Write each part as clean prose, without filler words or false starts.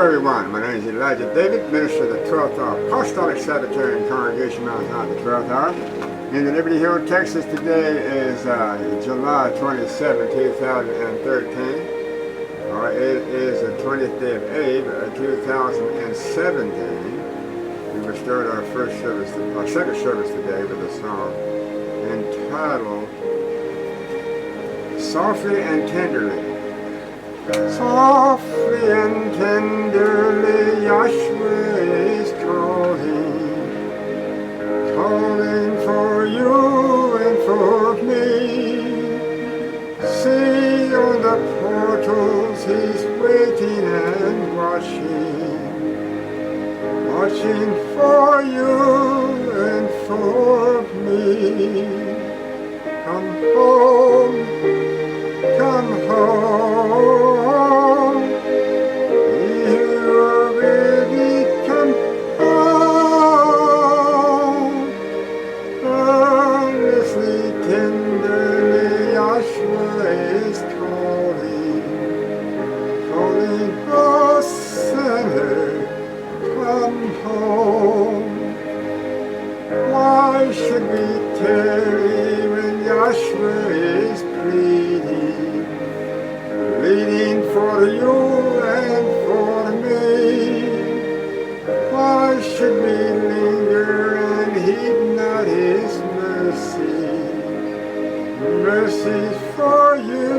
everyone, my name is Elijah David, minister of the 12th Hour Apostolic Sabbatarian Congregation, Mount Zion, the 12th Hour. In the Liberty Hill, Texas, today is July 27, 2013. It is the 20th day of Ab, 2017. We will start our second service today with a song entitled Softly and Tenderly. Softly and tenderly, Yahshua is calling for you and for me. See on the portals, he's waiting and watching for you and for me. Come home, come home. You are ready, come home. Earnestly, tenderly, Yahshua is calling, oh sinner, come home. Why should we tarry when Yahshua is pleading for you and for me? Why should we linger and heed not his mercies for you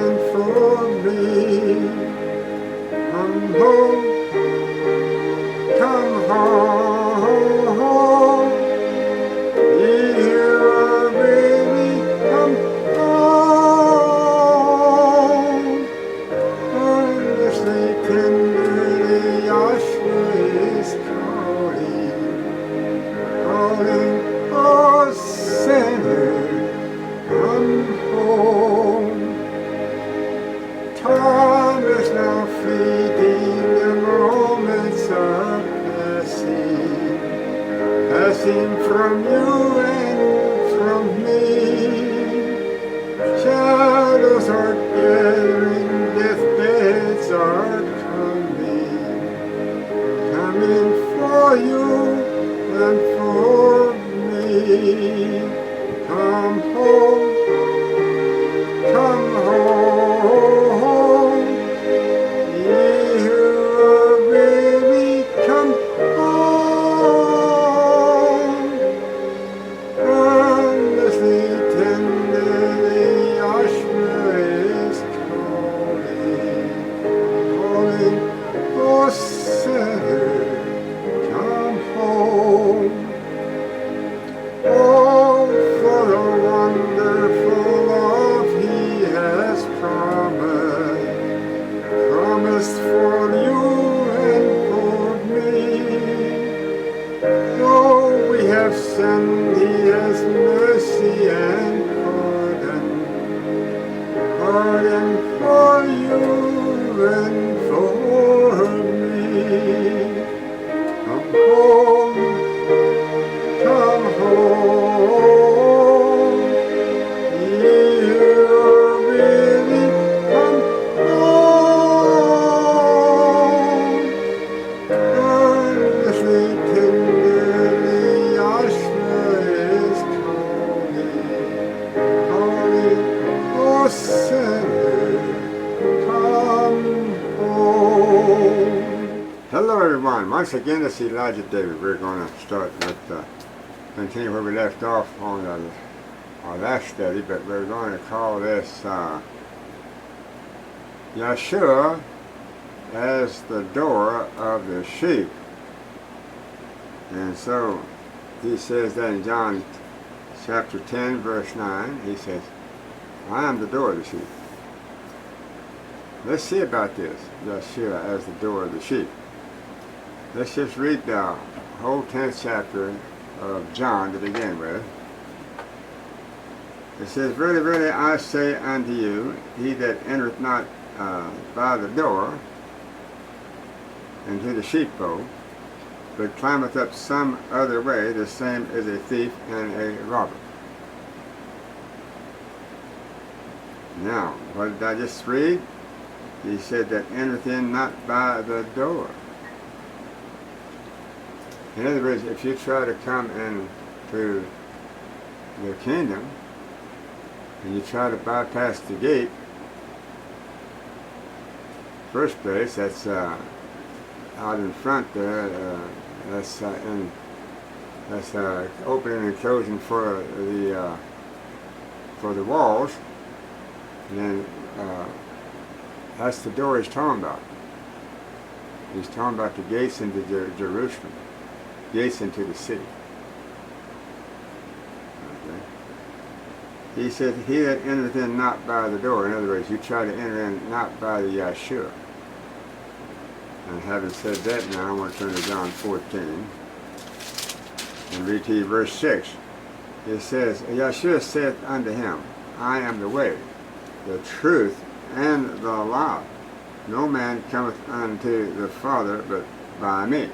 and for me? Come home, come home. You are ready, come home. Earnestly, tenderly, Yahshua is calling, oh sinner, come home. Time is now fleeting, the moments are passing from you and from me. Shadows are gathering, deathbeds are coming for you and for me. Come home, come home. You are ready, come home. Earnestly, tenderly, Yahshua is calling, oh sinner, come home. Oh, for the wonderful love he has promised for you and for me. Though we have sinned, he has mercy and pardon for you and for me. Come home, come home. You are really come home. Earnestly, tenderly, Yahshua is calling, oh sinner, come home. Hello everyone, once again this is Elijah David. We're going to start with continue where we left off on our last study, but we're going to call this Yahshua as the door of the sheep. And so he says that in John chapter 10 verse 9, he says, I am the door of the sheep. Let's see about this, Yahshua as the door of the sheep. Let's just read the whole 10th chapter of John to begin with. It says, Verily, verily, I say unto you, he that entereth not by the door into the sheepfold, but climbeth up some other way, the same is a thief and a robber. Now, what did I just read? he said that entereth in not by the door. In other words, if you try to come into the kingdom and you try to bypass the gate, first place, that's out in front there, that's opening and closing for the walls, and then that's the door he's talking about. He's talking about the gates into Jerusalem, gates into the city. Okay. He said, he that entereth in not by the door. In other words, you try to enter in not by the Yahshua. And having said that, now I want to turn to John 14 and read to you verse 6. It says, Yahshua saith unto him, I am the way, the truth, and the life. No man cometh unto the Father but by me.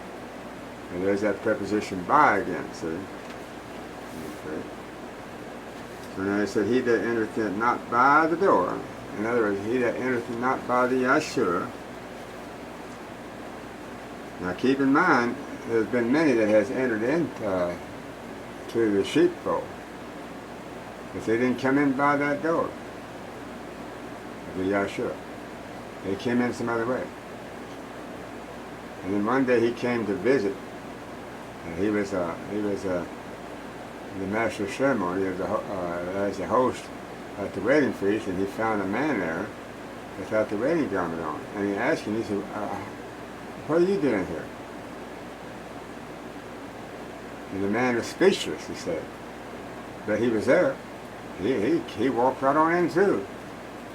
And there's that preposition by again, see? Okay. So now he said, he that entereth in not by the door. In other words, he that entereth in not by the Yahshua. Now keep in mind, there's been many that has entered into to the sheepfold, but they didn't come in by that door of the Yahshua. They came in some other way. And then one day he came to visit. And he was the master of ceremony. He was as a host at the wedding feast, and he found a man there without the wedding garment on. And he asked him, he said, what are you doing here? And the man was speechless, he said. But he was there. He walked right on in through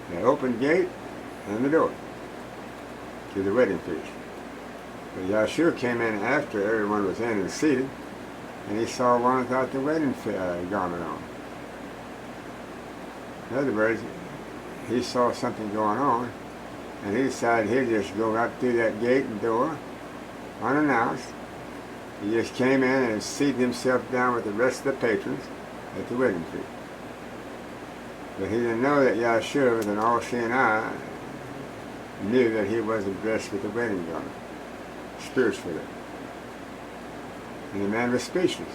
the open gate and the door to the wedding feast. But Yahshua came in after everyone was in and seated, and he saw one without the wedding garment on. In other words, he saw something going on, and he decided he'd just go right through that gate and door, unannounced. He just came in and seated himself down with the rest of the patrons at the wedding feast. But he didn't know that Yahshua, with an all-seeing eye, knew that he wasn't dressed with the wedding garment, spiritually. And the man was speechless.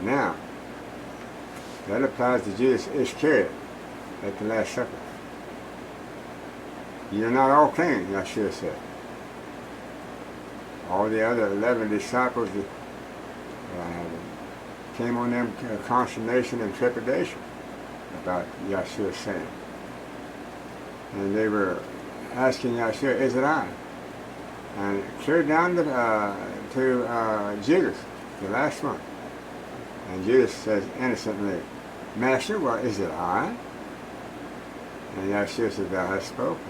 Now, that applies to Judas Iscariot at the Last Supper. You're not all clean, Yahshua said. All the other 11 disciples came on them consternation and trepidation about Yahshua saying. And they were asking Yahshua, is it I? And clear down to Judas, the last one. And Judas says innocently, Master, well, is it I? And Yahshua said, thou hast spoken.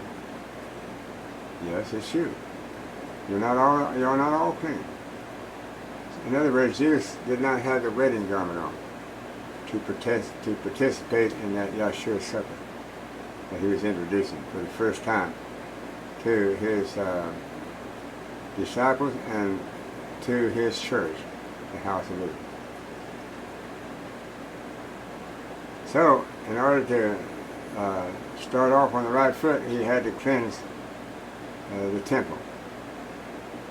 Yes, it's you. You're not all clean. In other words, Judas did not have the wedding garment on to participate in that Yahshua supper that he was introducing for the first time to his disciples and to his church, the house of Israel. So, in order to start off on the right foot, he had to cleanse the temple.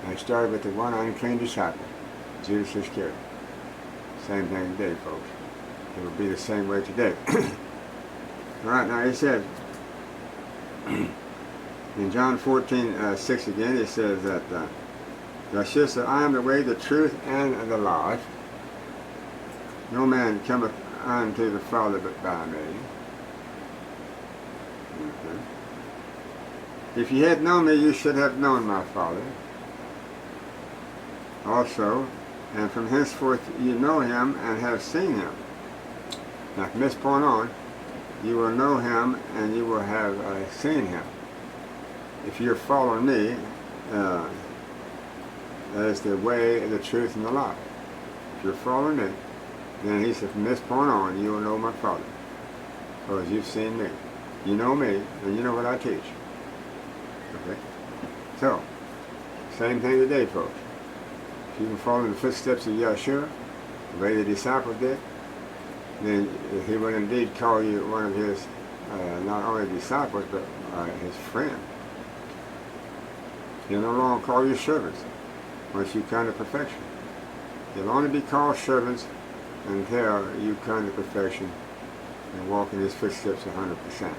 And he started with the one unclean disciple, Judas Iscariot. Same thing today, folks. It will be the same way today. All right, now he said, in John 14:6 again, it says that Yahshua said, I am the way, the truth, and the life. No man cometh unto the Father but by me. Okay. If you had known me, you should have known my Father also, and from henceforth you know him and have seen him. Now from this point on, you will know him and you will have seen him. If you're following me, that is the way, the truth, and the life. If you're following me, then he said, from this point on, you will know my Father, because you've seen me. You know me, and you know what I teach. Okay? So, same thing today, folks. If you can follow in the footsteps of Yahshua, the way the disciples did, then he will indeed call you one of his, not only disciples, but his friend. He'll no longer call you servants once you come to perfection. You'll only be called servants until you come to perfection and walk in his footsteps 100%. Okay.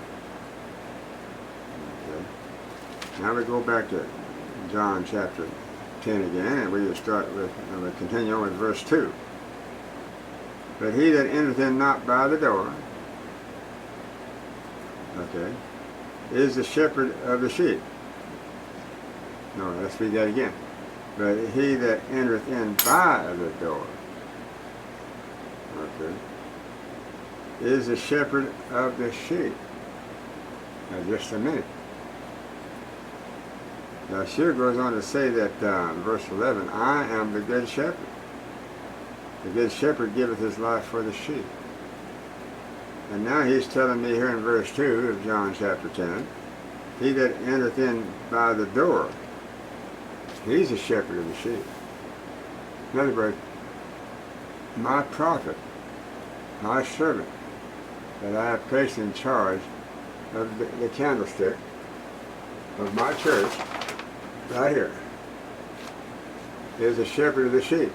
Now we go back to John chapter 10 again, and we start with, and we continue on with verse 2. But he that entereth in not by the door, okay, is the shepherd of the sheep. No, let's read that again. But he that entereth in by the door, okay, is the shepherd of the sheep. Now just a minute. Yahshua goes on to say that, verse 11, I am the good shepherd. The good shepherd giveth his life for the sheep. And now he's telling me here in verse 2 of John chapter 10, he that entereth in by the door, he's the shepherd of the sheep. In other words, my prophet, my servant, that I have placed in charge of the candlestick of my church, right here, is the shepherd of the sheep.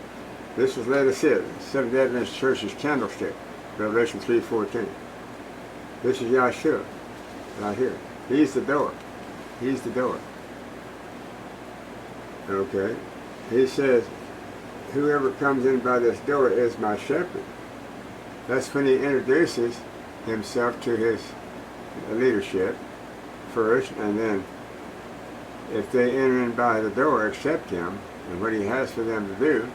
This is Laodicea, Seventh-day Adventist Church's candlestick, Revelation 3:14. This is Yahshua, right here. He's the door. He's the door. Okay. He says, whoever comes in by this door is my shepherd. That's when he introduces himself to his leadership first, and then if they enter in by the door, accept him, and what he has for them to do,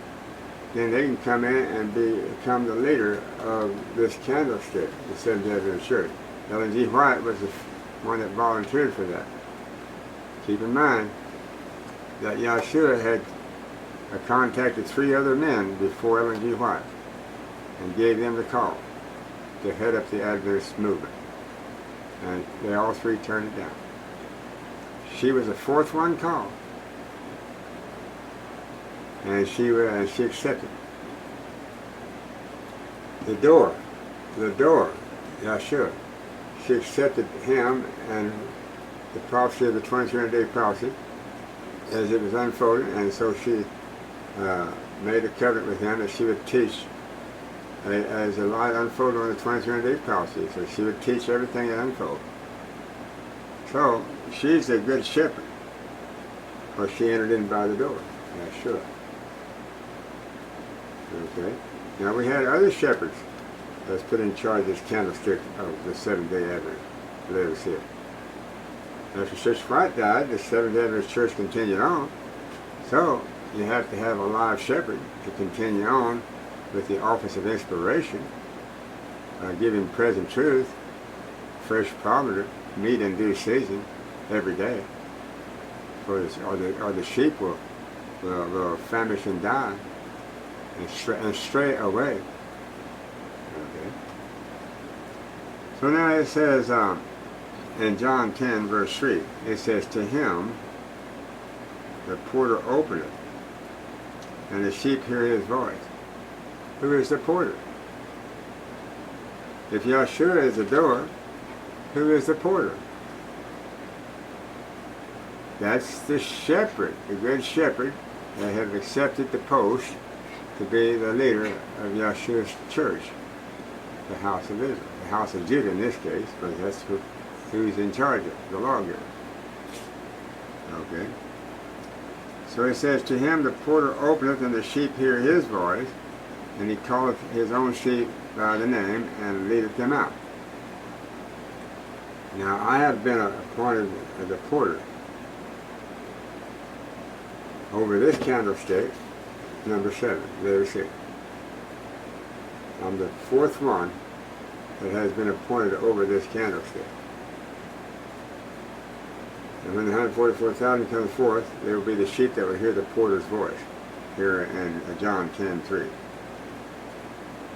then they can come in and become the leader of this candlestick, the Seventh-day Adventist Church. Ellen G. White was the one that volunteered for that. Keep in mind that Yahshua had contacted 3 other men before Ellen G. White and gave them the call to head up the Adventist movement. And they all 3 turned it down. She was the 4th one called. And she accepted. The door, Yahshua, she accepted him and the prophecy of the 2300-day prophecy as it was unfolded, and so she made a covenant with him that she would teach as the light unfolded on the 2300-day prophecy, so she would teach everything that unfolded. So she's a good shepherd, or she entered in by the door, Yahshua. Okay. Now we had other shepherds that's put in charge of this candlestick of the Seventh-day Adventist, Laodicea. After Sister White died, the Seventh-day Adventist Church continued on. So you have to have a live shepherd to continue on with the office of inspiration, giving present truth, fresh providence, meat in due season, every day. Or the sheep will famish and die and stray away. Okay. So now it says in John 10 verse 3, it says, to him the porter openeth, and the sheep hear his voice. Who is the porter? If Yahshua is the door, who is the porter? That's the shepherd, the good shepherd that have accepted the post to be the leader of Yahshua's church, the house of Israel, the house of Judah in this case, but that's who's in charge of, the lawgiver. Okay. So it says, to him the porter openeth, and the sheep hear his voice, and he calleth his own sheep by the name, and leadeth them out. Now I have been appointed as a porter over this candlestick, number 7, there it is. I'm the 4th one that has been appointed over this candlestick. And when the 144,000 comes forth, they will be the sheep that will hear the porter's voice, here in John 10:3.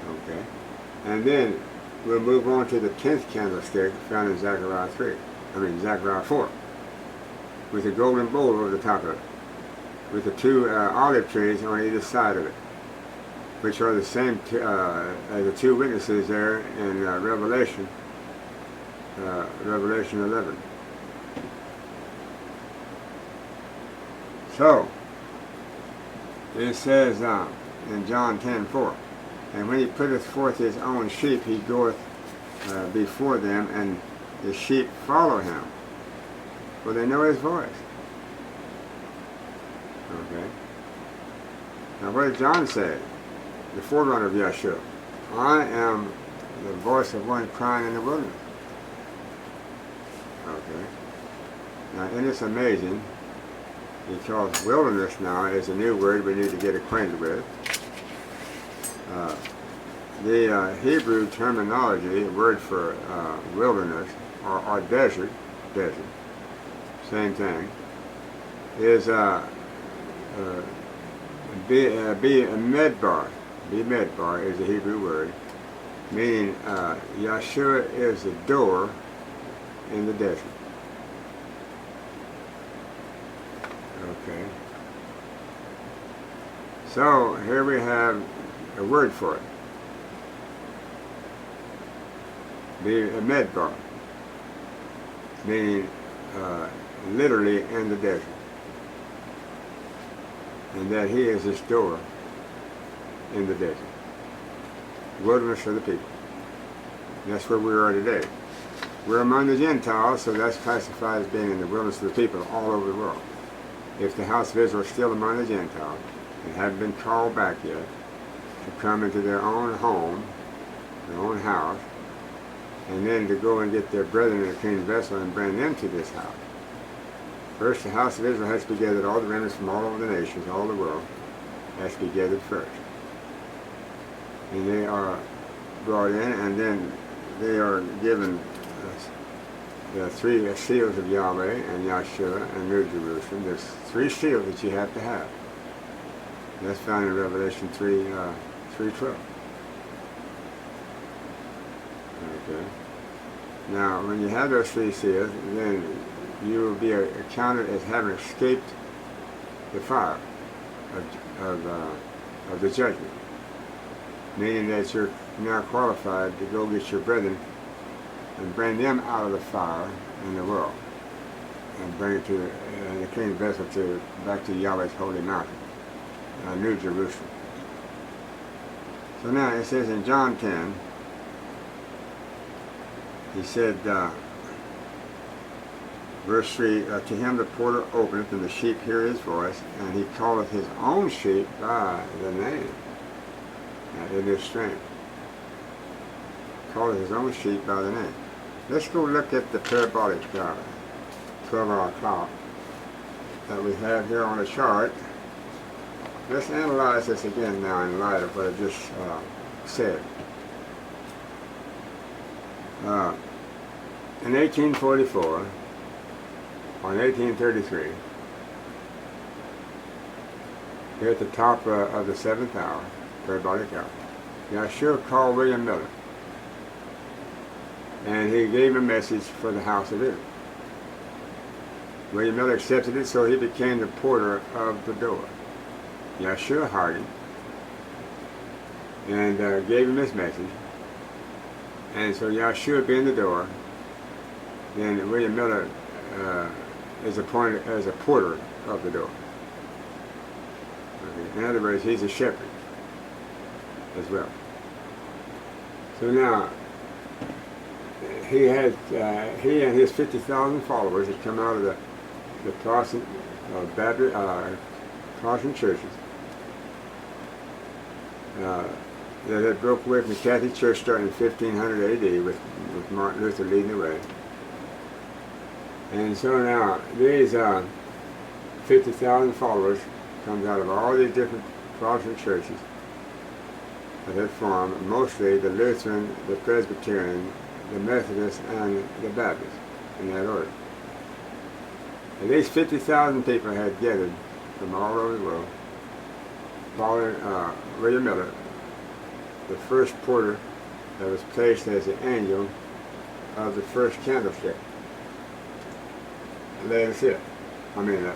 Okay? And then we'll move on to the 10th candlestick found in Zechariah 4, with a golden bowl over the top of it, with the 2 olive trees on either side of it, which are the same as the 2 witnesses there in Revelation 11. So, it says in John 10:4, and when he putteth forth his own sheep, he goeth before them, and the sheep follow him, for they know his voice. Okay. Now what did John say? The forerunner of Yahshua. I am the voice of one crying in the wilderness. Okay. Now, and it's amazing, because wilderness now is a new word we need to get acquainted with. The Hebrew terminology, word for wilderness, or desert, same thing, is medbar. Medbar is a Hebrew word, meaning Yahshua is the door in the desert. Okay. So here we have a word for it. Be a medbar, meaning literally in the desert, and that he is this door in the desert, wilderness of the people. That's where we are today. We're among the Gentiles, so that's classified as being in the wilderness of the people all over the world. If the house of Israel is still among the Gentiles and haven't been called back yet to come into their own home, their own house, and then to go and get their brethren in a clean vessel and bring them to this house. First, the house of Israel has to be gathered, all the remnants from all over the nations, all the world, has to be gathered first. And they are brought in, and then they are given the three seals of Yahweh and Yahshua and New Jerusalem. There's three seals that you have to have. That's found in Revelation 3:12. Okay. Now, when you have those three seals, then you will be accounted as having escaped the fire of the judgment, meaning that you're now qualified to go get your brethren and bring them out of the fire in the world and bring it to the clean vessel back to Yahweh's holy mountain, New Jerusalem. So now it says in John 10, he said, verse 3, to him the porter openeth, and the sheep hear his voice, and he calleth his own sheep by the name. Now, it is strange. Calleth his own sheep by the name. Let's go look at the parabolic 12-hour clock that we have here on the chart. Let's analyze this again now in light of what I just said. In 1844, or in 1833, here at the top of the 7th hour, parabolic hour, Yahshua called William Miller, and he gave a message for the house of Israel. William Miller accepted it, so he became the porter of the door. Yahshua hired him and gave him his message. And so Yahshua being the door, then William Miller is appointed as a porter of the door. Okay. In other words, he's a shepherd as well. So now, he and his 50,000 followers had come out of the Protestant Protestant churches that had broke away from the Catholic Church starting in 1500 AD with Martin Luther leading the way. And so now these 50,000 followers comes out of all these different Protestant churches that had formed, mostly the Lutheran, the Presbyterian, the Methodist, and the Baptist, in that order. And these 50,000 people had gathered from all over the world, following William Miller, the first porter that was placed as the angel of the first candlestick.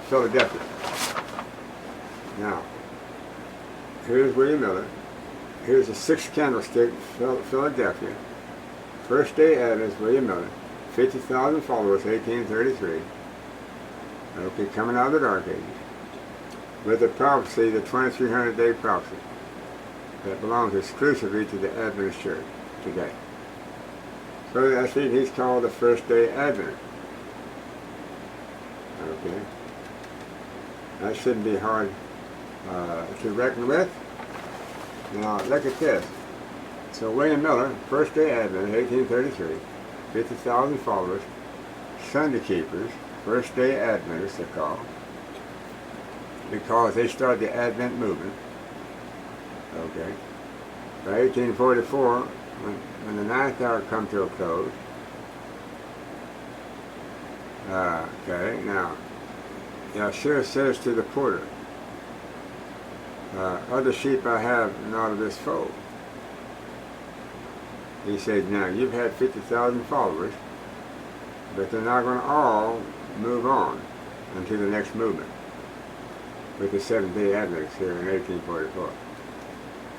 Philadelphia. Now, here's William Miller. Here's the sixth candlestick, Philadelphia. First day Advent, William Miller. 50,000 followers, 1833. Okay, coming out of the Dark Ages. with the prophecy, the 2300-day prophecy, that belongs exclusively to the Adventist Church today. So that's it, he's called the first day Adventist. Okay. That shouldn't be hard to reckon with. Now look at this. So William Miller, first day Adventist, 1833, 50,000 followers, Sunday keepers, first day Adventists they're called, because they started the Advent movement. Okay. By 1844, when the ninth hour come to a close, okay, now, Yahshua says to the porter, other sheep I have not of this fold. He says, now, you've had 50,000 followers, but they're not going to all move on until the next movement with the Seventh-day Adventists here in 1844.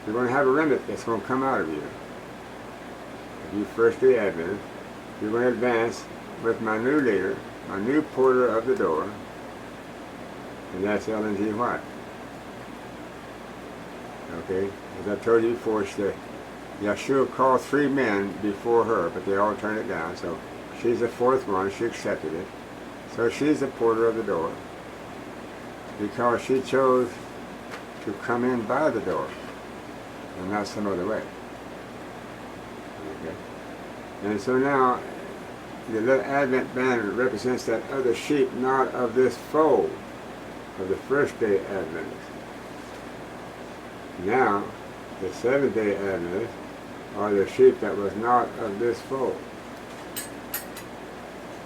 You're going to have a remnant that's going to come out of you. If you first-day Adventists, you're going to advance with my new leader, my new porter of the door, and that's Ellen G. White. Okay, as I told you before, Yahshua called 3 men before her, but they all turned it down, so she's the 4th one, she accepted it. So she's the porter of the door, because she chose to come in by the door, and not some other way. Okay. And so now, the little Advent banner represents that other sheep not of this fold, of the first day Adventists. Now, the Seventh-day Adventists are the sheep that was not of this fold.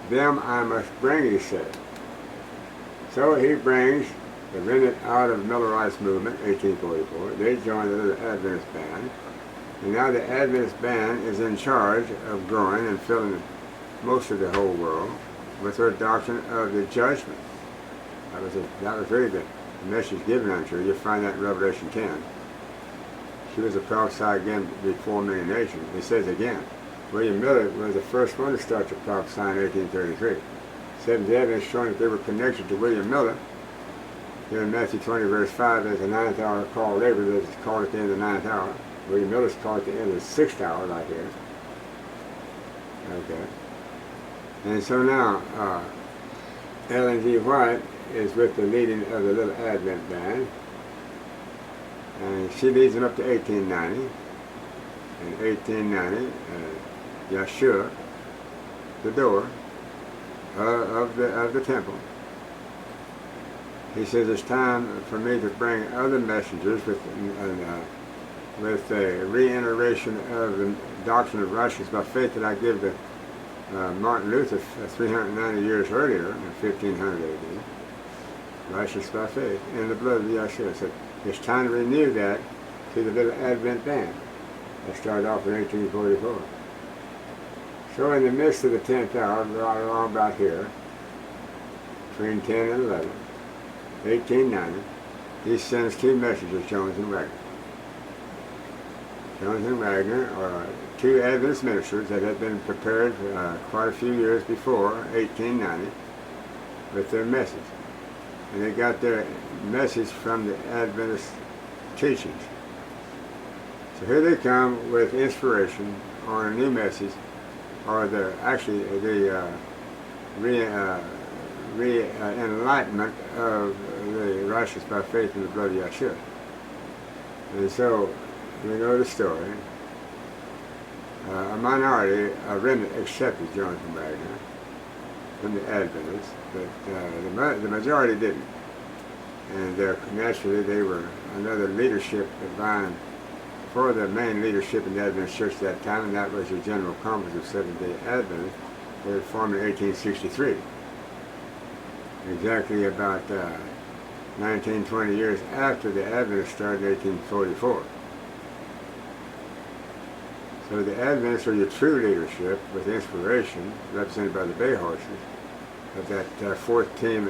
Them I must bring, he said. So he brings the remnant out of Millerite's movement, 1844. They joined the little Adventist band. And now the Adventist band is in charge of growing and filling most of the whole world with her doctrine of the judgment. That was really the message given unto her. You'll find that in Revelation 10. She was a prophesy again before many nations. It says again, William Miller was the first one to start to prophesy in 1833. Seventh-day Adventists showing that they were connected to William Miller. Here in Matthew 20, verse 5, there's a 9th hour called labor that is called at the end of the 9th hour. William Miller's called at the end of the 6th hour, right here. Okay. And so now, Ellen G. White is with the leading of the little Advent band. And she leads them up to 1890. In 1890, Yahshua, the door of the temple, he says it's time for me to bring other messengers with a reiteration of the doctrine of righteousness by faith that I give to Martin Luther 390 years earlier, in 1500 AD. Righteousness by faith in the blood of Yahshua. So it's time to renew that to the little Advent band that started off in 1844. So in the midst of the 10th hour, right along about here, between 10 and 11, 1890, he sends 2 messengers, Jones and Wagner. Jones and Wagner are 2 Adventist ministers that had been prepared quite a few years before 1890 with their message. And they got their message from the Adventist teachings. So here they come with inspiration on a new message, or the enlightenment of the righteousness by faith in the blood of Yahshua. And so we know the story. A minority, a remnant, accepted Jonathan Wagner from the Adventists, but the majority didn't. And naturally they were another leadership vying for the main leadership in the Adventist Church at that time, and that was the General Conference of Seventh-day Adventists. They were formed in 1863. Exactly about 19, 20 years after the Adventists started in 1844. So the Adventists are your true leadership with inspiration, represented by the bay horses, of that 4th team,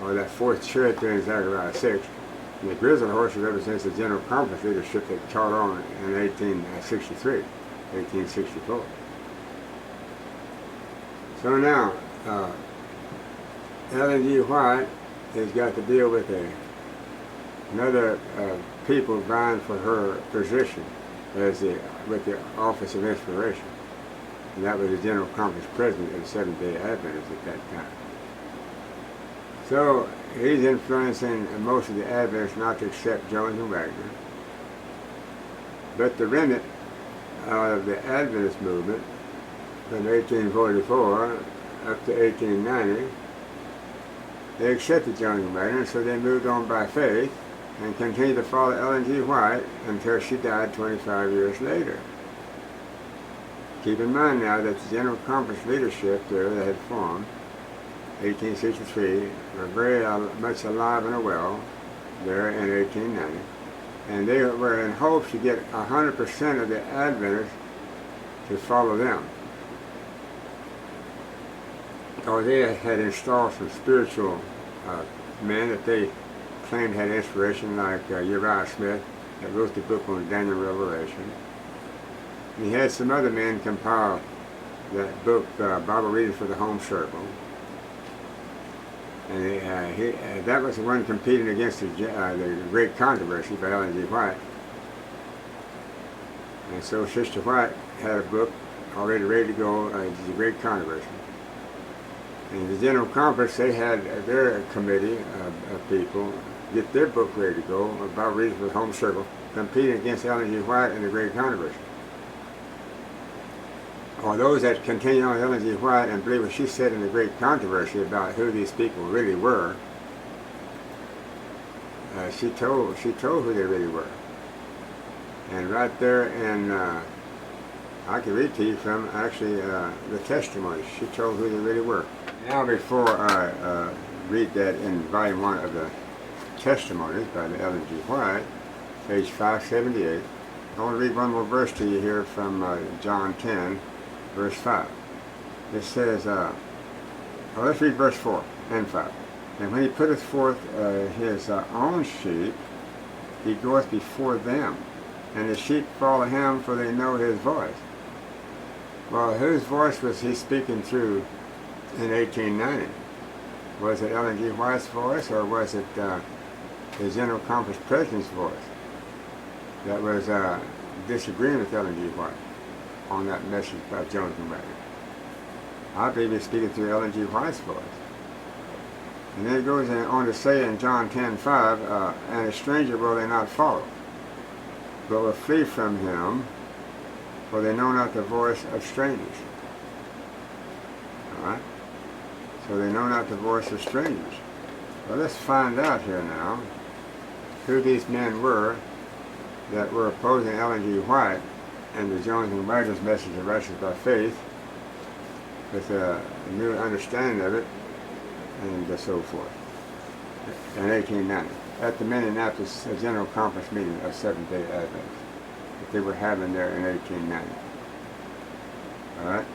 or that 4th church there in Zechariah 6. And the grizzled horse represents the General Conference leadership that caught on in 1863, 1864. So now, Ellen G. White has got to deal with a another people vying for her position as with the office of inspiration. And that was the General Conference president of the Seventh-day Adventists at that time. So he's influencing most of the Adventists not to accept Jones and Wagner. But the remnant of the Adventist movement from 1844 up to 1890, they accepted Jones and Wagner, so they moved on by faith and continued to follow Ellen G. White until she died 25 years later. Keep in mind now that the General Conference leadership there that had formed 1863 were very much alive and well there in 1890, and they were in hopes to get 100% of the Adventists to follow them. Because they had installed some spiritual men that they claimed had inspiration, like Uriah Smith, that wrote the book on Daniel Revelation. And he had some other men compile that book, Bible Reading for the Home Circle. And that was the one competing against the Great Controversy by Ellen G. White. And so Sister White had a book already ready to go, The Great Controversy. And the General Conference, they had their committee of people get their book ready to go, Bible Reading for the Home Circle, competing against Ellen G. White and the Great Controversy. Or those that continue on with Ellen G. White and believe what she said in the Great Controversy about who these people really were, she told who they really were. And right there in, I can read to you from actually the testimony. She told who they really were. Now before I read that in volume 1 of the testimonies by the Ellen G. White, page 578, I want to read one more verse to you here from John 10, verse 5. It says, well, let's read verse 4 and 5. And when he putteth forth his own sheep, he goeth before them, and the sheep follow him, for they know his voice. Well, whose voice was he speaking through in 1890? Was it Ellen G. White's voice, or was it the General Conference president's voice that was disagreeing with Ellen G. White on that message by Jones and Wagner? I believe he's speaking through Ellen G. White's voice. And then it goes on to say in John 10:5, and a stranger will they not follow, but will flee from him, for they know not the voice of strangers. All right? So they know not the voice of strangers. Well, let's find out here now who these men were that were opposing Ellen G. White and the Jones and Wagner's message of righteousness by faith with a new understanding of it and so forth in 1890 at the Minneapolis General Conference meeting of Seventh-day Adventists that they were having there in 1890. All right?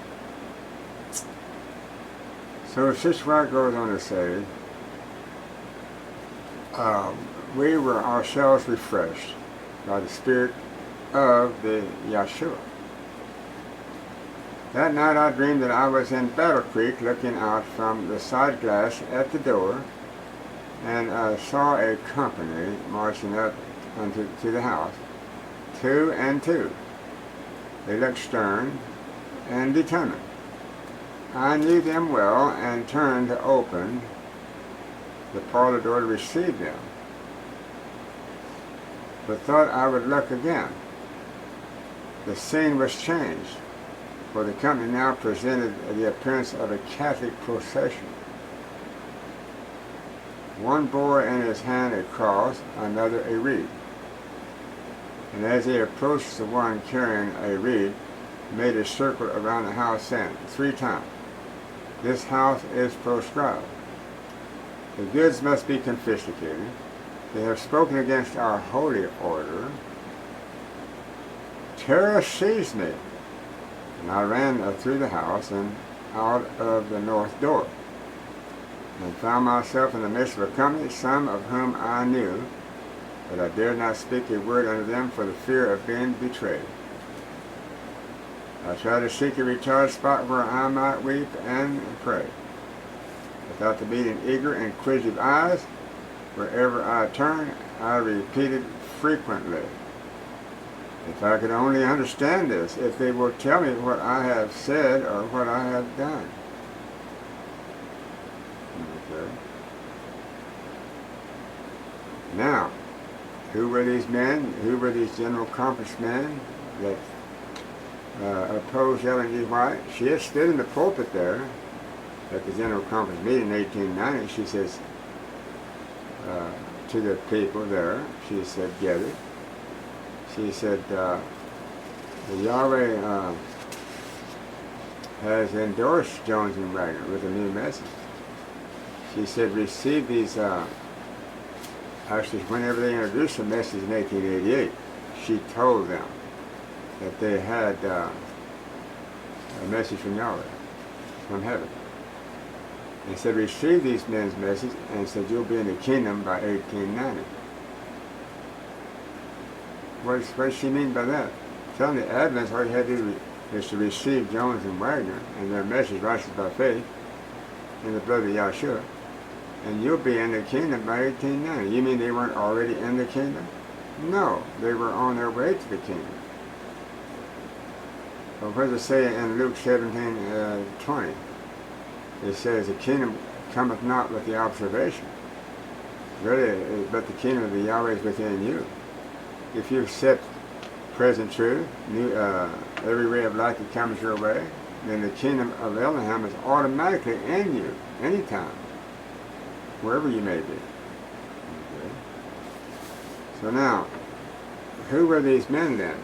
So Sister White goes on to say, we were ourselves refreshed by the Spirit of the Yahshua. That night I dreamed that I was in Battle Creek looking out from the side glass at the door, and I saw a company marching up to the house, 2 and 2. They looked stern and determined. I knew them well and turned to open the parlor door to receive them, but thought I would look again. The scene was changed, for the company now presented the appearance of a Catholic procession. One bore in his hand a cross, another a reed. And as they approached the one carrying a reed, made a circle around the house, saying 3 times, "This house is proscribed. The goods must be confiscated. They have spoken against our holy order." Terror seized me, and I ran through the house and out of the north door, and found myself in the midst of a company, some of whom I knew, but I dared not speak a word unto them for the fear of being betrayed. I tried to seek a retired spot where I might weep and pray. Without the meeting eager, inquisitive eyes, Wherever I turn, I repeat it frequently. If I could only understand this, if they will tell me what I have said or what I have done. Okay. Now, who were these men? Who were these General Conference men that opposed Ellen G. White? She had stood in the pulpit there at the General Conference meeting in 1890. She says to the people there, she said, gathered. She said, Yahweh has endorsed Jones and Wagner with a new message. She said, receive these, actually, whenever they introduced the message in 1888, she told them that they had a message from Yahweh, from heaven. And said, receive these men's message, and said, you'll be in the kingdom by 1890. What does she mean by that? Telling the Adventists all you had to do is to receive Jones and Wagner and their message, righteous by faith, in the blood of Yahshua, and you'll be in the kingdom by 1890. You mean they weren't already in the kingdom? No, they were on their way to the kingdom. Well, what does it say in Luke 17:20? It says, the kingdom cometh not with the observation, really, but the kingdom of the Yahweh is within you. If you accept present truth, every ray of light that comes your way, then the kingdom of Elohim is automatically in you, anytime, wherever you may be. Okay. So now, who were these men then?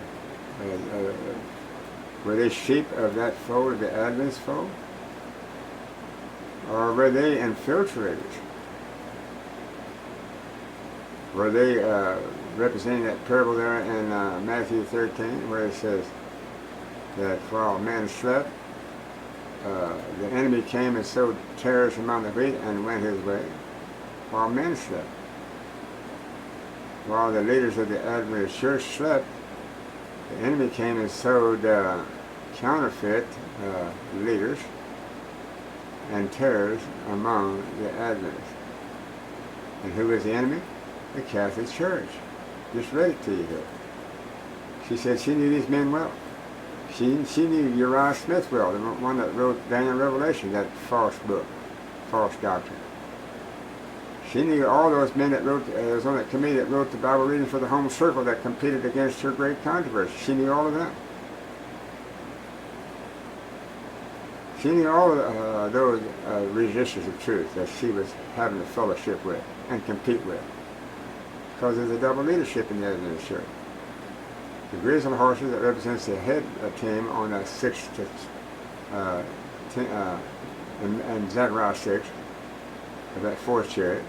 Were they sheep of that fold, of the Adventist fold? Or were they infiltrators? Were they representing that parable there in Matthew 13, where it says that while men slept, the enemy came and sowed tares among the wheat and went his way, while men slept. While the leaders of the Adventist church slept, the enemy came and sowed counterfeit leaders and tares among the Adventists. And who is the enemy? The Catholic Church. Just read it to you here. She said she knew these men well. She knew Uriah Smith well, the one that wrote Daniel Revelation, that false book, false doctrine. She knew all those men that wrote, was on that committee that wrote the Bible reading for the Home Circle that competed against her great controversy. She knew all of them. She knew all of those resistors of truth that she was having a fellowship with and compete with, because there's a double leadership in the Adventist Church. The grizzled horses that represents the head team on the sixth and Zechariah 6 of that fourth chariot.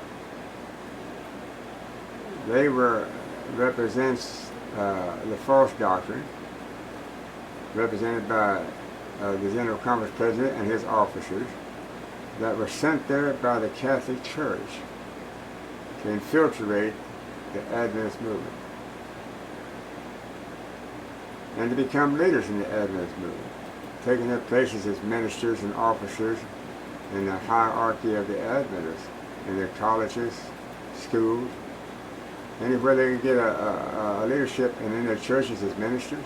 They represents the false doctrine, represented by the General Conference President and his officers, that were sent there by the Catholic Church to infiltrate the Adventist movement and to become leaders in the Adventist movement, taking their places as ministers and officers in the hierarchy of the Adventists, in their colleges, schools, anywhere they could get a leadership, and in their churches as ministers.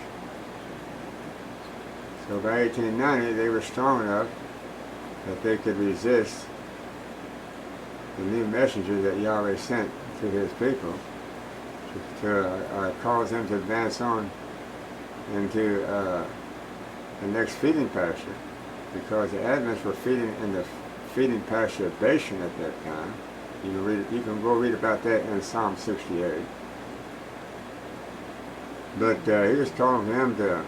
So by 1890, they were strong enough that they could resist the new messenger that Yahweh sent to his people to cause them to advance on into the next feeding pasture, because the Adventists were feeding in the feeding pasture of Bashan at that time. You can go read about that in Psalm 68. But he was telling them to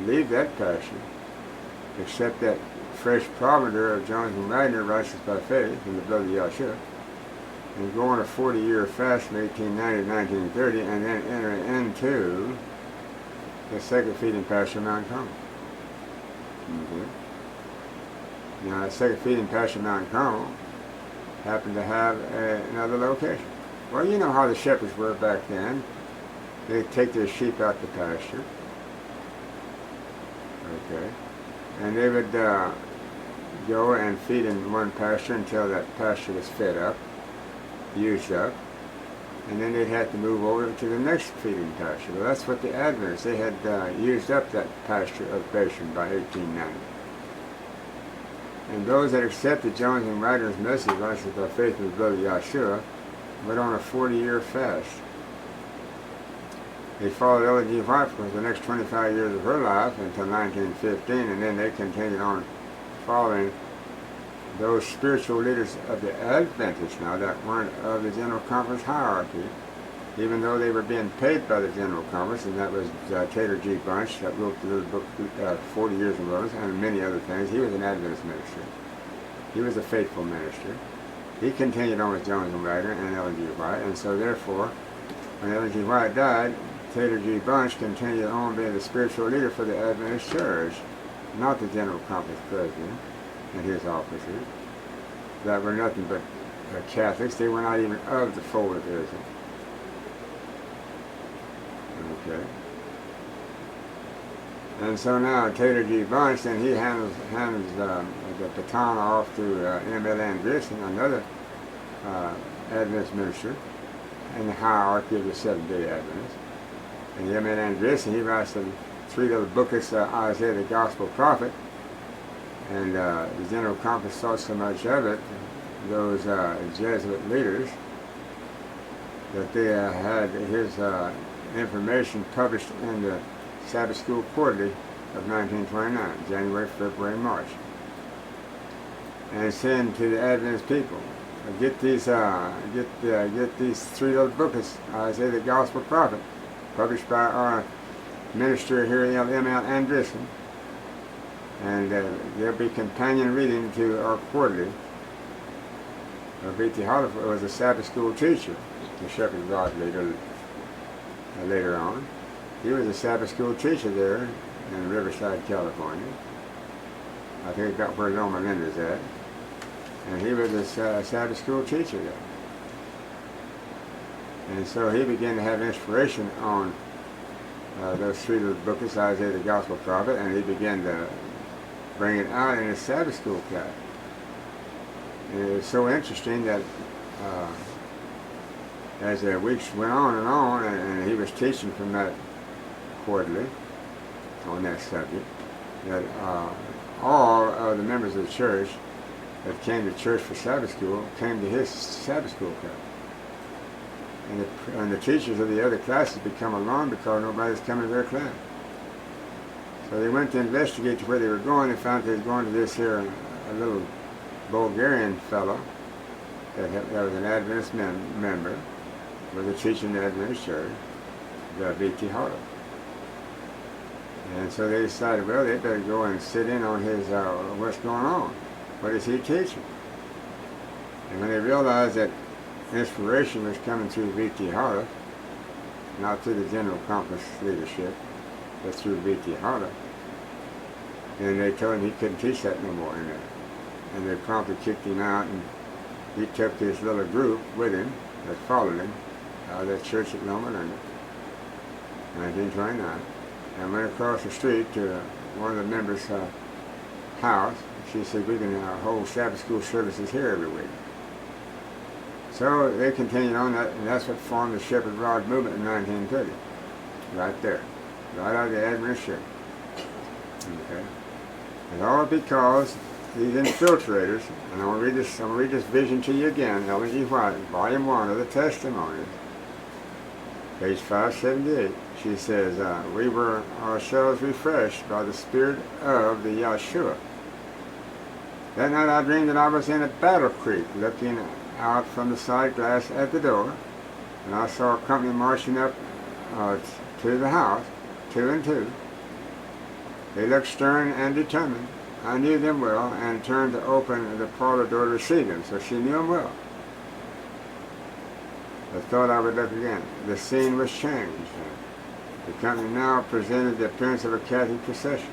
leave that pasture, accept that fresh provender of Jones and Wagner, righteous by faith, in the blood of Yahshua, and go on a 40-year fast from 1890 to 1930, and then enter into the second feeding pasture, Mount Carmel. Mm-hmm. Now, the second feeding pasture, Mount Carmel, happened to have another location. Well, you know how the shepherds were back then. They'd take their sheep out to pasture. Okay. And they would go and feed in one pasture until that pasture was fed up. used up, and then they'd have to move over to the next feeding pasture. Well, that's what the Adventists, they had used up that pasture of Bashan by 1890. And those that accepted Jones and Ryder's message, righteousness by faith in the blood of Yahshua, went on a 40-year fast. They followed Ellen G. White for the next 25 years of her life until 1915, and then they continued on following those spiritual leaders of the Adventists now that weren't of the General Conference hierarchy, even though they were being paid by the General Conference, and that was Taylor G. Bunch that wrote the little book 40 Years of Wilderness, and many other things. He was an Adventist minister. He was a faithful minister. He continued on with Jones and Ryder and Ellen G. White, and so therefore, when Ellen G. White died, Taylor G. Bunch continued on being the spiritual leader for the Adventist Church, not the General Conference president and his officers that were nothing but Catholics. They were not even of the fold of Israel. Okay. And so now Taylor G. Bunch, then he hands the baton off to M.L. Anderson, another Adventist minister in the hierarchy of the Seventh-day Adventists. And M.L. Anderson, he writes the three little booklets, Isaiah the Gospel Prophet, and the General Conference thought so much of it, those Jesuit leaders, that they had his information published in the Sabbath School Quarterly of 1929, January, February, March. And saying to the Adventist people, get these three little booklets, Isaiah the Gospel Prophet, published by our minister here, M.L. Anderson, and there'll be companion reading to our quarterly. V.T. Hollifer was a Sabbath school teacher, the Shepherd Rod leader later on. He was a Sabbath school teacher there in Riverside, California. I think about where Loma Linda's at. And he was a Sabbath school teacher there. And so he began to have inspiration on those three little booklets, Isaiah the Gospel Prophet, and he began to bring it out in his Sabbath school class. And it was so interesting that as the weeks went on, and he was teaching from that quarterly on that subject, that all of the members of the church that came to church for Sabbath school came to his Sabbath school class. And the teachers of the other classes become alarmed because nobody's coming to their class. So they went to investigate to where they were going and found they were going to this here, a little Bulgarian fellow that was an Adventist member, was a teacher in the Adventist church, the V.T. Harlow. And so they decided, well, they better go and sit in on his, what's going on. What is he teaching? And when they realized that inspiration was coming through V.T. Harlow, not through the General Conference leadership, but through V.T. Harlow, and they told him he couldn't teach that no more in there. And they promptly kicked him out, and he took his little group with him that followed him out of that church at Loma Linda, 1929, and went across the street to one of the members' house. She said, we can hold Sabbath school services here every week. So they continued on that, and that's what formed the Shepherd Rod movement in 1930, right there, right out of the Adventist church. Okay, and all because these infiltrators, and I'm going to read this vision to you again, Ellen G. White, Volume 1 of the Testimonies, page 578. She says, we were ourselves refreshed by the Spirit of the Yahshua. That night I dreamed that I was in a Battle Creek, looking out from the side glass at the door, and I saw a company marching up to the house, 2 and 2. They looked stern and determined. I knew them well and turned to open the parlor door to receive them, so she knew them well. I thought I would look again. The scene was changed. The company now presented the appearance of a Catholic procession.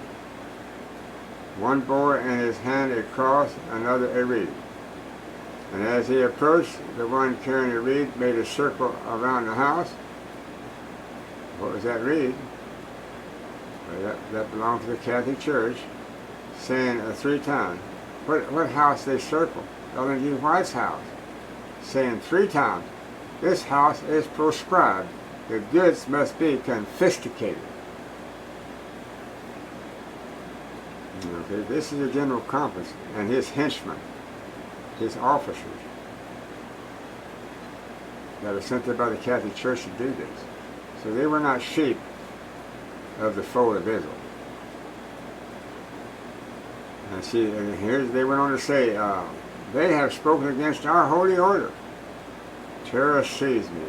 One bore in his hand a cross, another a reed. And as he approached, the one carrying the reed made a circle around the house. What was that reed? Well, that belonged to the Catholic Church, saying 3 times, what house they circled? Ellen G. White's house. saying 3 times, this house is proscribed. The goods must be confiscated. Okay, this is the General Conference and his henchmen, his officers, that are sent there by the Catholic Church to do this. So they were not sheep of the fold of Israel. And see, and here they went on to say, they have spoken against our holy order. Terror seized me,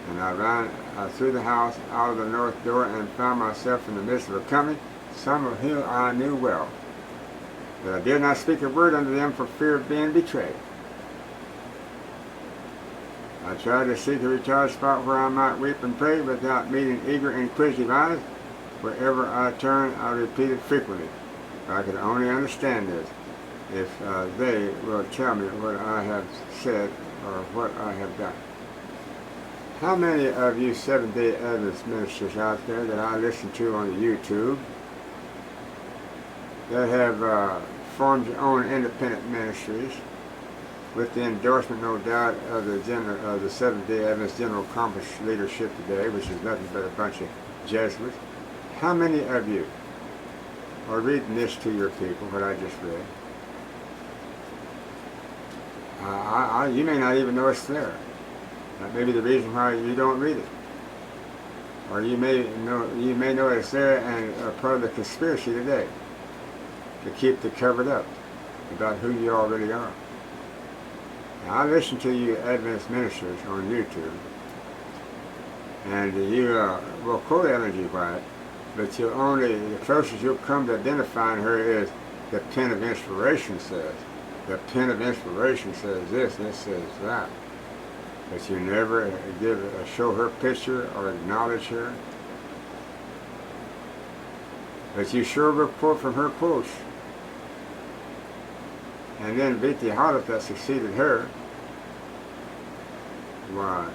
and I ran through the house out of the north door and found myself in the midst of a company, some of whom I knew well. But I did not speak a word unto them for fear of being betrayed. I tried to seek a retired spot where I might weep and pray without meeting eager, inquisitive eyes. Wherever I turned, I repeated frequently, I could only understand this if they will tell me what I have said or what I have done. How many of you Seventh-day Adventist ministers out there that I listen to on the YouTube that have formed your own independent ministries with the endorsement, no doubt, of the Seventh-day Adventist General Conference leadership today, which is nothing but a bunch of Jesuits? How many of you are reading this to your people, what I just read? You may not even know it's there. That may be the reason why you don't read it. Or you may know it's there and are part of the conspiracy today to keep the covered up about who you already are. Now, I listen to you Adventist ministers on YouTube, and you will quote Ellen G. White, but the closest you'll come to identifying her is the pen of inspiration says. The pen of inspiration says this says that. But you never show her picture or acknowledge her. But you sure will quote from her quotes. And then V.T. Calleth that succeeded her, why,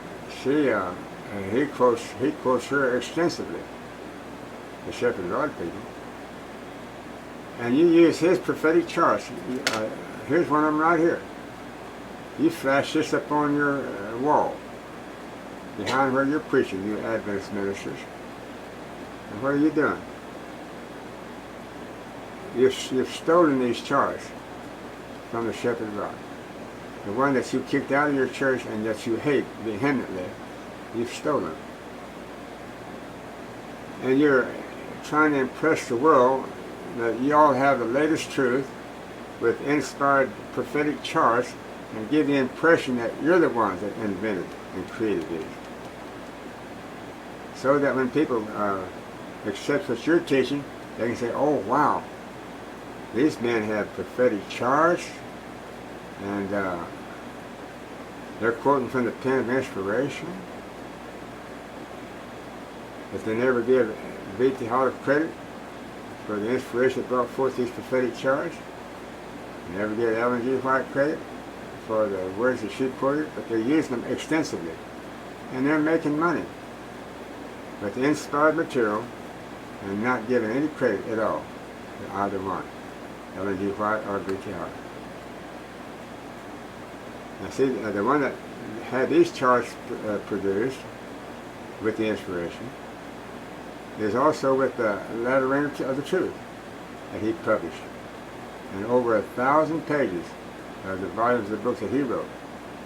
he quotes her extensively, the Shepherd Rod people. And you use his prophetic charts. Here's one of them right here. You flash this up on your wall, behind where you're preaching, you Adventist ministers. And what are you doing? You've stolen these charts from the Shepherd Rod. The one that you kicked out of your church and that you hate vehemently, you've stolen. And you're trying to impress the world that you all have the latest truth with inspired prophetic charts and give the impression that you're the ones that invented and created these. So that when people accept what you're teaching, they can say, oh wow, these men have prophetic charts, and they're quoting from the pen of inspiration. But they never give V.T. Calleth credit for the inspiration that brought forth these prophetic charts. They never give Ellen G. White credit for the words that she quoted, but they're using them extensively. And they're making money with the inspired material and not giving any credit at all to either one, Ellen G. White or V.T. Calleth. Now see, the one that had these charts produced with the inspiration is also with the latter rain of the truth that he published. And over 1,000 pages of the volumes of the books that he wrote,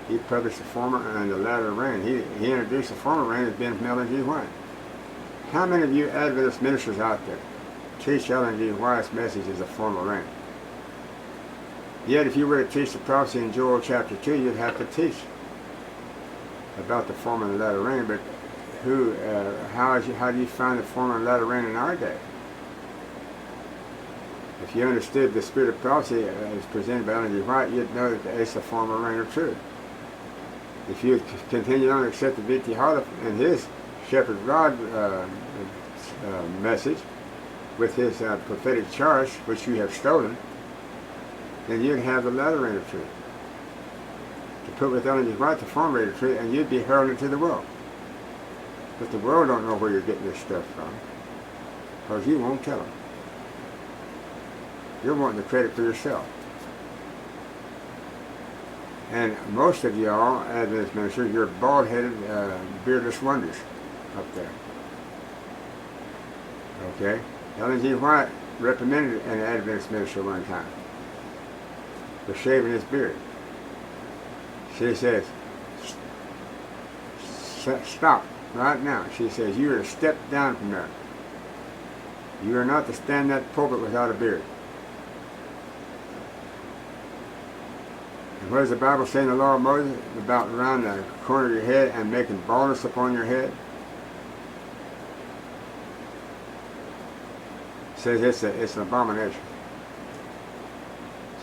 he published the former and the latter rain. He introduced the former rain as being from Ellen G. White. How many of you Adventist ministers out there teach Ellen G. White's message as a former rain? Yet if you were to teach the prophecy in Joel chapter 2, you'd have to teach about the former and the latter rain, but how do you find the former and latter rain in our day? If you understood the spirit of prophecy as presented by Ellen G. White, you'd know that it's the former rain of truth. If you continued on to accept the V.T. Calleth and his Shepherd Rod message with his prophetic charts, which you have stolen, then you'd have the latter rain of truth. To put with Ellen G. White the former rain of truth, and you'd be heralded to the world. But the world don't know where you're getting this stuff from, because you won't tell them. You're wanting the credit for yourself. And most of y'all, Adventist ministers, you're bald-headed, beardless wonders up there. Okay? Ellen G. White reprimanded an Adventist minister one time for shaving his beard. She says, stop right now. She says, you are to step down from there. You are not to stand in that pulpit without a beard. And what does the Bible say in the law of Moses about around the corner of your head and making baldness upon your head? It says it's an abomination.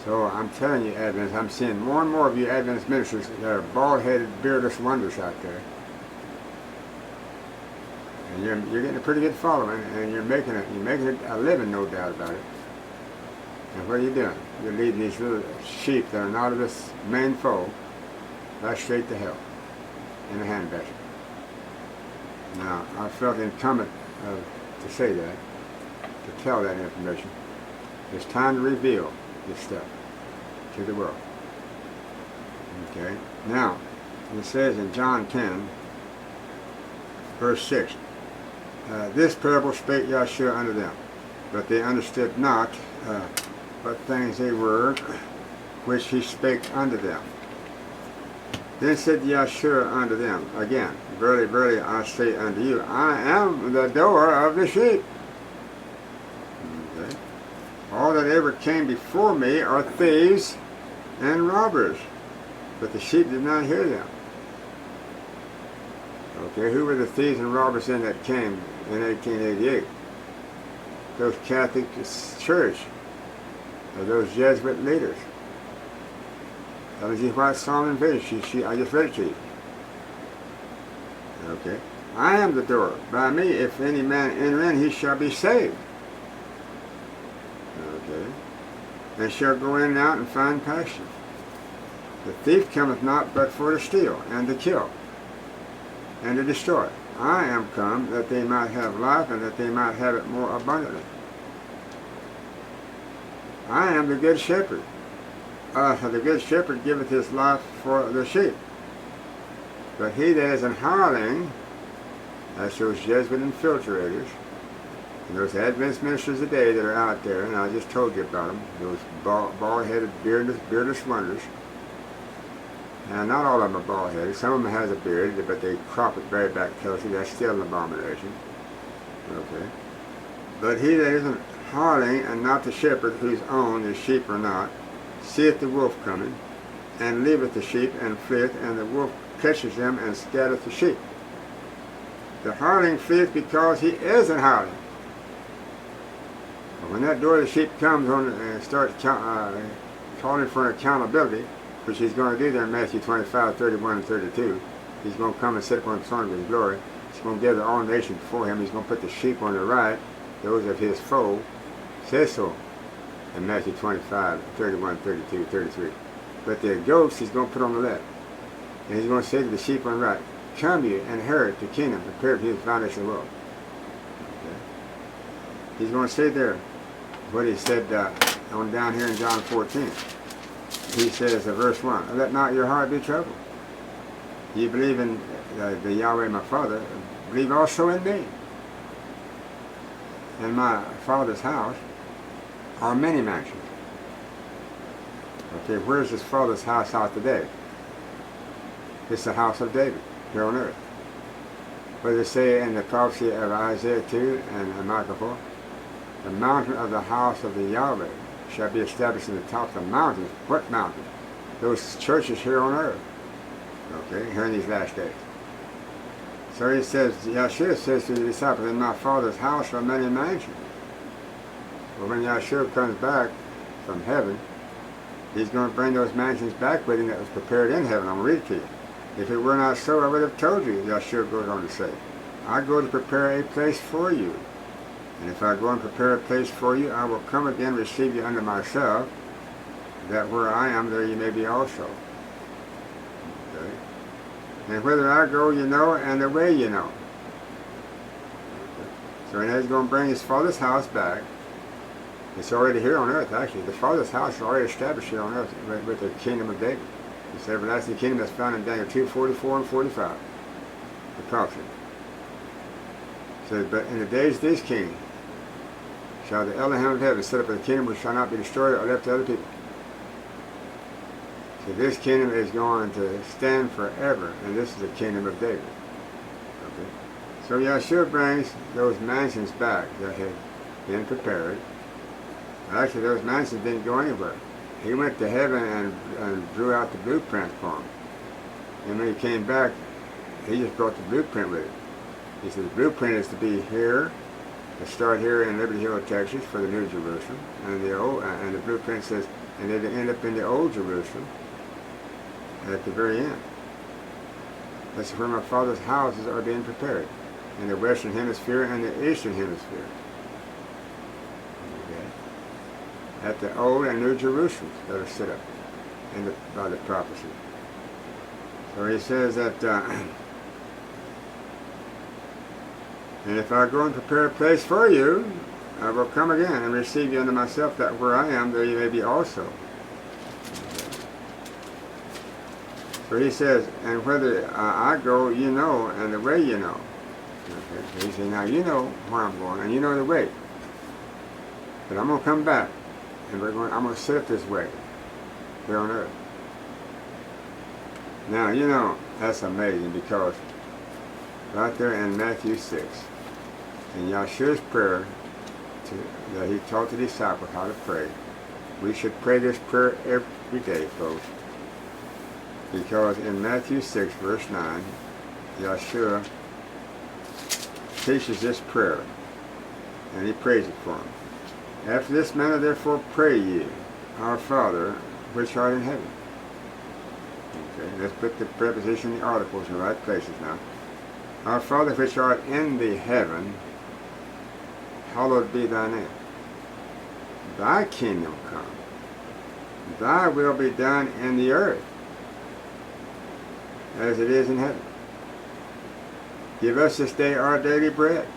So I'm telling you, Adventists, I'm seeing more and more of you Adventist ministers that are bald-headed, beardless wonders out there. And you're getting a pretty good following, and you're making a living, no doubt about it. And what are you doing? You're leading these little sheep that are not of this main fold right straight to hell in a handbasket. Now, I felt incumbent to say that, to tell that information. It's time to reveal this stuff to the world. Okay? Now, it says in John 10, verse 6, this parable spake Yahshua unto them, but they understood not what things they were which he spake unto them. Then said Yahshua unto them again, Verily, verily, I say unto you, I am the door of the sheep. Okay. All that ever came before me are thieves and robbers, but the sheep did not hear them. Okay, who were the thieves and robbers then that came in 1888? Those Catholic Church, or those Jesuit leaders. That was what Solomon vision. I just read it to you. Okay. I am the door. By me, if any man enter in, he shall be saved. Okay. And shall go in and out and find pasture. The thief cometh not but for to steal, and to kill, and to destroy. I am come that they might have life, and that they might have it more abundantly. I am the good shepherd. The good shepherd giveth his life for the sheep. But he that is an hireling, that's those Jesuit infiltrators, and those Adventist ministers today that are out there, and I just told you about them, those bald-headed, beardless wonders. Now, not all of them are bald-headed. Some of them has a beard, but they crop it very back closely. That's still an abomination. Okay. But he that isn't hireling, and not the shepherd, whose own the sheep are not, seeth the wolf coming, and leaveth the sheep, and fleeth, and the wolf catches them, and scattereth the sheep. The hireling fleeth because he is an hireling. But when that door of the sheep comes on and starts calling for accountability, which he's going to do there in Matthew 25, 31, and 32, he's going to come and sit upon the throne of his glory. He's going to gather all nations before him. He's going to put the sheep on the right, those of his foe. Says so in Matthew 25, 31, 32, 33. But the goats he's going to put on the left. And he's going to say to the sheep on the right, come you and inherit the kingdom prepared for you the foundation of the world. Okay. He's going to say there what he said on down here in John 14. He says, verse 1, let not your heart be troubled. You believe in the Yahweh my Father, believe also in me. In my Father's house are many mansions. Okay, where's his Father's house out today? It's the house of David here on earth. What does it say in the prophecy of Isaiah 2 and Micah 4? The mountain of the house of the Yahweh shall be established in the top of the mountains. What mountain? Those churches here on earth. Okay, here in these last days. So he says, Yahshua says to the disciples, in my Father's house are many mansions. Well, when Yahshua comes back from heaven, he's going to bring those mansions back with him that was prepared in heaven. I'm going to read it to you. If it were not so, I would have told you, Yahshua goes on to say. I go to prepare a place for you. And if I go and prepare a place for you, I will come again and receive you unto myself, that where I am, there you may be also. Okay. And whither I go, you know, and the way you know. Okay. So he's going to bring his Father's house back. It's already here on earth, actually. The Father's house is already established here on earth with the kingdom of David. This everlasting kingdom is found in Daniel 2:44 and 45. The prophecy. It says, but in the days of this king shall the Elohim of heaven set up a kingdom which shall not be destroyed or left to other people. So this kingdom is going to stand forever, and this is the kingdom of David. Okay. So Yahshua brings those mansions back that had been prepared. Actually, those mansions didn't go anywhere. He went to heaven and drew out the blueprint for them. And when he came back, he just brought the blueprint with him. He said the blueprint is to be here, to start here in Liberty Hill, Texas, for the New Jerusalem, and the blueprint says, and then to end up in the Old Jerusalem at the very end. That's where my Father's houses are being prepared, in the Western Hemisphere and the Eastern Hemisphere. Okay. At the Old and New Jerusalems that are set up by the prophecy. So he says that, and if I go and prepare a place for you, I will come again and receive you unto myself, that where I am, there you may be also. So he says, and whether I go, you know, and the way you know. Okay. So he says, now you know where I'm going, and you know the way. But I'm going to come back, and I'm going to set up this way here on earth. Now, you know, that's amazing, because right there in Matthew 6, in Yahshua's prayer that he taught the disciples how to pray, we should pray this prayer every day, folks. Because in Matthew 6, verse 9, Yahshua teaches this prayer, and he prays it for them. After this manner, therefore, pray ye, our Father, which art in heaven. Okay, let's put the preposition, the articles in the right places now. Our Father, which art in the heaven, hallowed be thy name. Thy kingdom come. Thy will be done in the earth as it is in heaven. Give us this day our daily bread,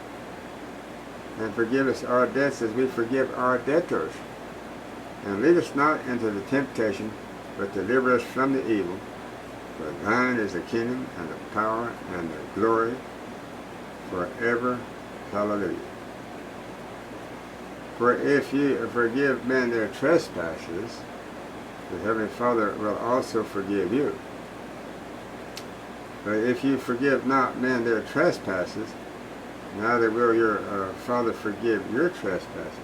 and forgive us our debts as we forgive our debtors. And lead us not into the temptation, but deliver us from the evil. For thine is the kingdom, and the power, and the glory, forever. Hallelujah. For if ye forgive men their trespasses, the Heavenly Father will also forgive you. But if you forgive not men their trespasses, neither will your Father forgive your trespasses.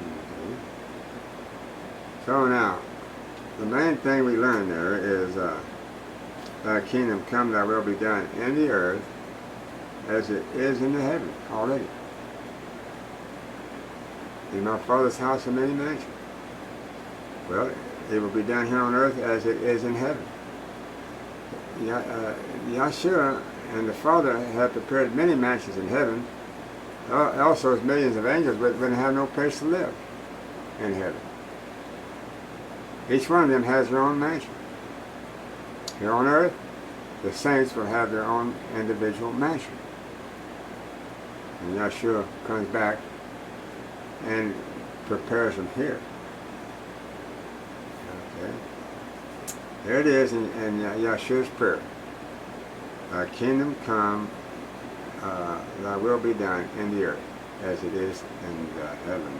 Okay. So now, the main thing we learn there is, thy kingdom come, thy will be done in the earth as it is in the heaven already. In my Father's house are many mansions. Well, it will be done here on earth as it is in heaven. Yahshua and the Father have prepared many mansions in heaven. Also, as millions of angels wouldn't have no place to live in heaven. Each one of them has their own mansion. Here on earth, the saints will have their own individual mansion. And Yahshua comes back and prepares them here. Okay. There it is in Yahshua's prayer. Thy kingdom come, thy will be done in the earth as it is in heaven.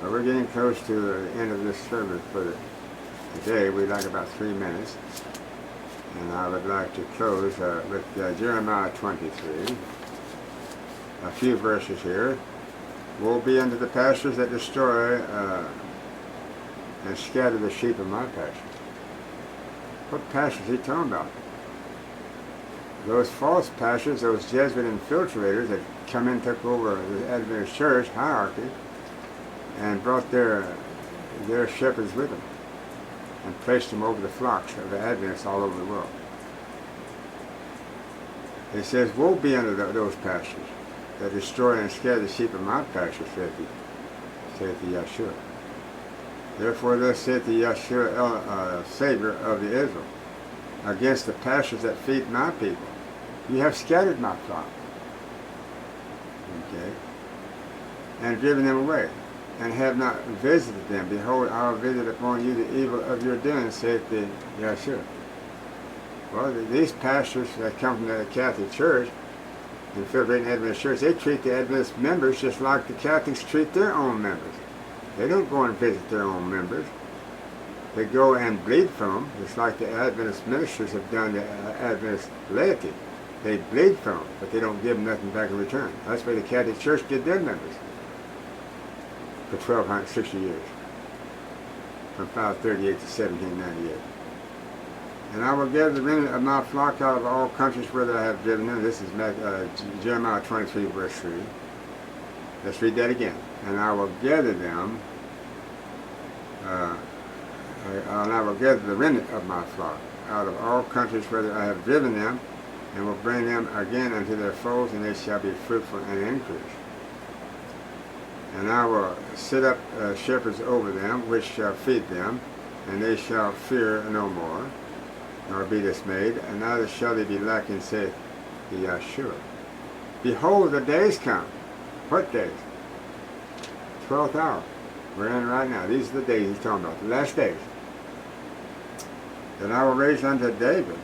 Well, we're getting close to the end of this sermon for today. We'd like about 3 minutes. And I would like to close with Jeremiah 23. A few verses here. Woe be unto the pastors that destroy and scatter the sheep of my pasture. What pastors is he talking about? Those false pastors, those Jesuit infiltrators that come in and took over the Adventist church hierarchy and brought their shepherds with them and placed them over the flocks of the Adventists all over the world. It says, woe be unto those pastors that destroy and scatter the sheep of my pasture, saith the Yahshua. Therefore thus saith the Yahshua, Savior of the Israel, against the pastors that feed my people. You have scattered my flock. Okay? And driven them away. and have not visited them. Behold, I will visit upon you the evil of your doing, saith the Yahshua. Well, these pastors that come from the Catholic Church, the Federated Adventist Church, they treat the Adventist members just like the Catholics treat their own members. They don't go and visit their own members. They go and bleed from them, just like the Adventist ministers have done the Adventist laity. They bleed from them, but they don't give them nothing back in return. That's why the Catholic Church did their members for 1,260 years, from 538 to 1798. And I will gather the remnant of my flock out of all countries where I have driven them. This is Jeremiah 23, verse 3. Let's read that again. And I will gather them, and I will gather the remnant of my flock out of all countries where I have driven them, and will bring them again unto their folds, and they shall be fruitful and increase. And I will set up shepherds over them, which shall feed them, and they shall fear no more, nor be dismayed, and neither shall they be lacking, saith the Yahshua. Behold, the days come. What days? 12th hour. We're in right now. These are the days he's talking about, the last days. That I will raise unto David.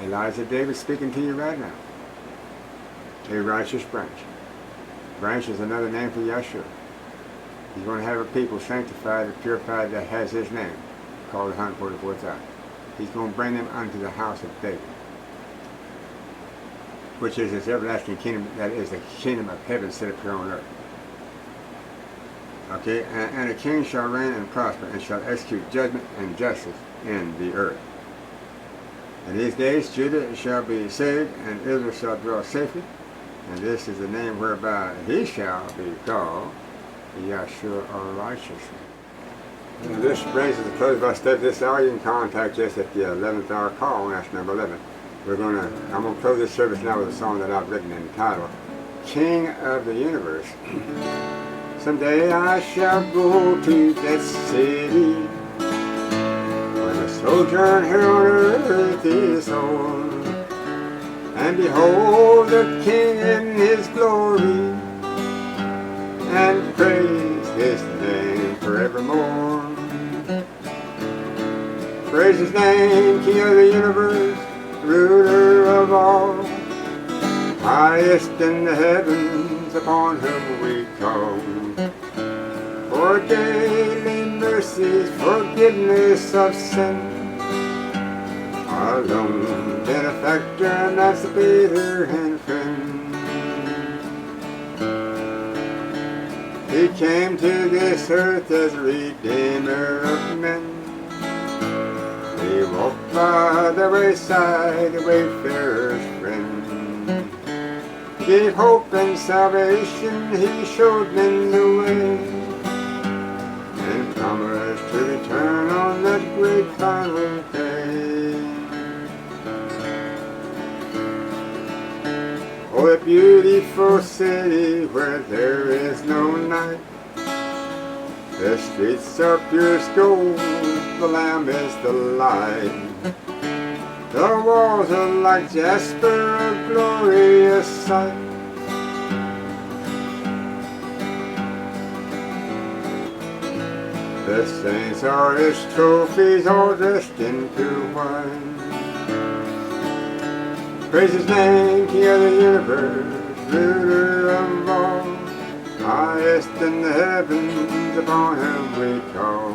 Elijah David speaking to you right now. A righteous branch. Branch is another name for Yahshua. He's going to have a people sanctified and purified that has his name, called the 144,000. He's going to bring them unto the house of David, which is his everlasting kingdom, that is the kingdom of heaven set up here on earth. Okay, and a king shall reign and prosper, and shall execute judgment and justice in the earth. In these days Judah shall be saved, and Israel shall dwell safely, and this is the name whereby he shall be called the Yahshua of righteousness. And this brings us to the close of our study this hour. You can contact us at the 11th hour call, that's number 11. I'm going to close this service now with a song that I've written entitled King of the Universe. Someday I shall go to that city where the sojourn here on earth is o'er, and behold the King in his glory, and praise his name forevermore. Praise his name, King of the universe, ruler of all, highest in the heavens, upon whom we call. For daily mercies, forgiveness of sin, our lone benefactor, emancipator, and friend. He came to this earth as a redeemer of men. He walked by the wayside, a wayfarer's friend. Gave hope and salvation, he showed men the way, and promised to return on that great final day. Oh, a beautiful city where there is no night. The streets are pure gold, the Lamb is the light. The walls are like jasper, a glorious sight. The saints are his trophies, all dressed into white. Praise his name, King of the universe, ruler of all, highest in the heavens, upon whom we call.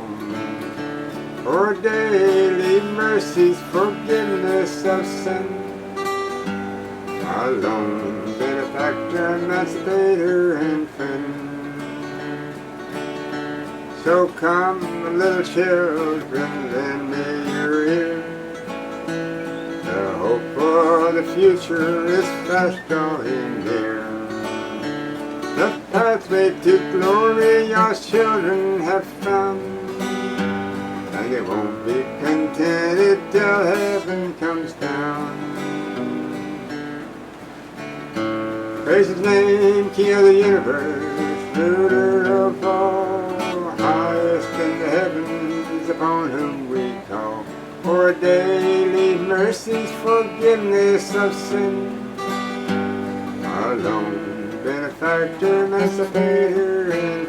For daily mercies, forgiveness of sin, our lone benefactor, emancipator, and friend. So come, little children, lend me your ear. The hope for the future is fast drawing near. The pathway to glory your children have found, and they won't be contented till heaven comes down. Praise his name, King of the universe, ruler of all, highest in the heavens, upon whom we call. For daily mercies, forgiveness of sin, our lone benefactor, emancipator, and